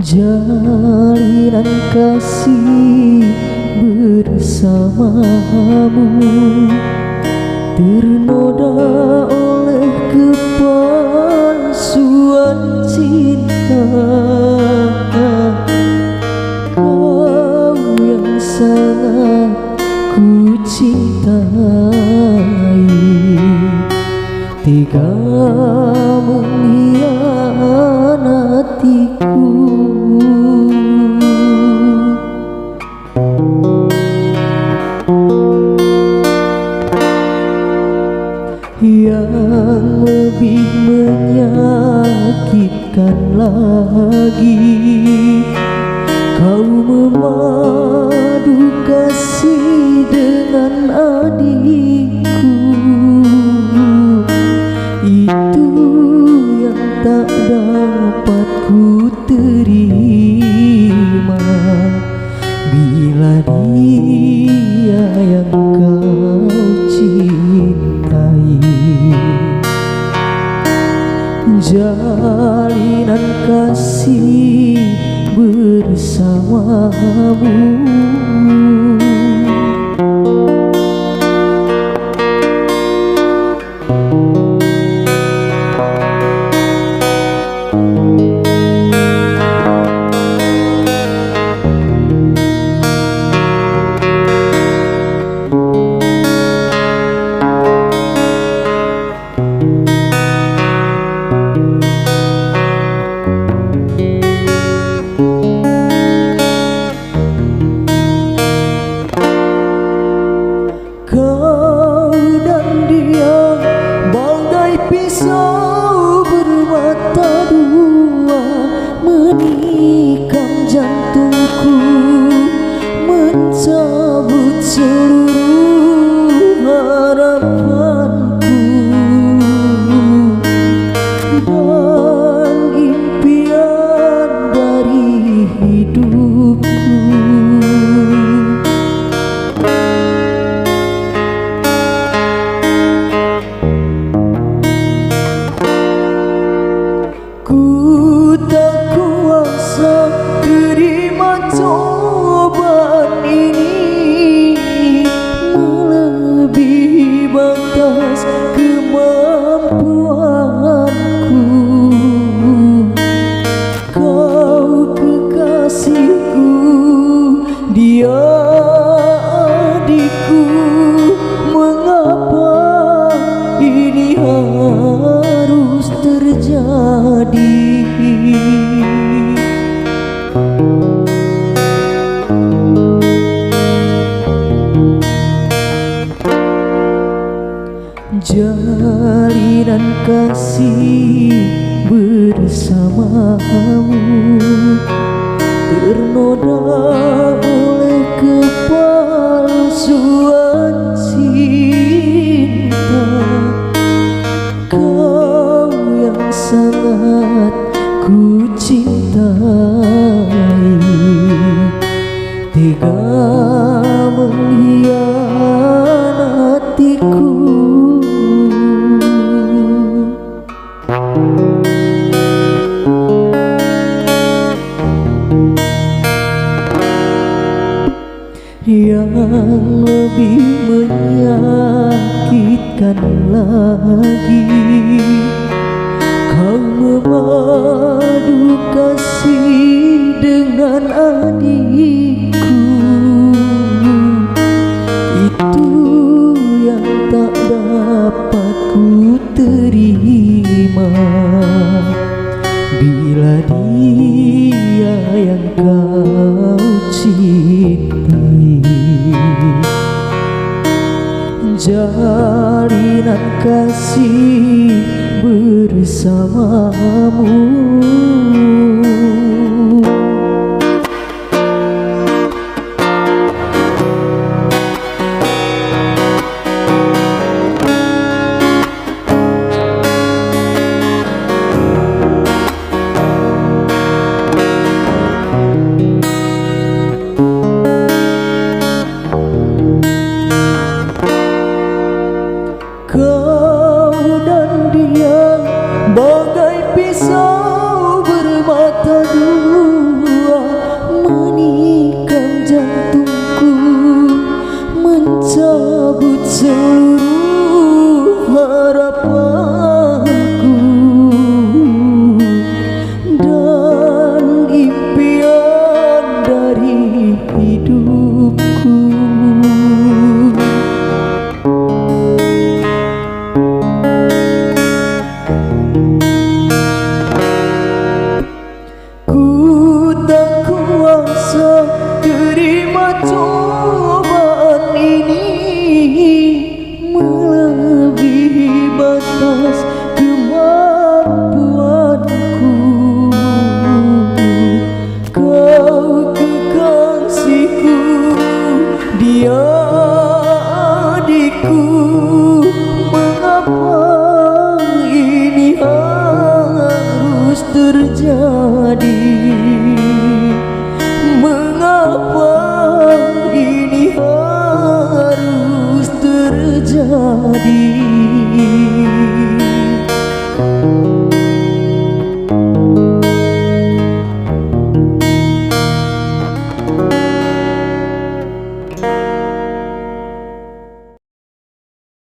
Jalinan kasih bersamamu ternoda oleh kepalsuan cinta. Kau yang sangat ku cintai tega mengkhianatiku. Yang lebih menyakitkan lagi, kau memadu kasih dengan adikku. Itu yang tak dapat ku terima bila dia yang kau cintai. Jalinan kasih bersamamu. Kau dan dia bagai pisau bermata dua, menikam jantungku, mencabut seluruh harapanku dan impian dari hidupku. Ku tak kuasa terima cobaan ini, melebihi batas kemampuanku. Kau kekasihku, dia adikku. Mengapa ini harus terjadi? Jalinan kasih bersamamu ternoda oleh kepalsuan cinta. Kau yang sangat ku cintai tega mengkhianatiku. Yang lebih menyakitkan lagi, kau memadu kasih dengan adikku. Itu yang tak dapat ku terima bila dia yang kau cintai. Jalinan kasih bersamamu. Kau dan dia bagai pisau bermata dua, Yo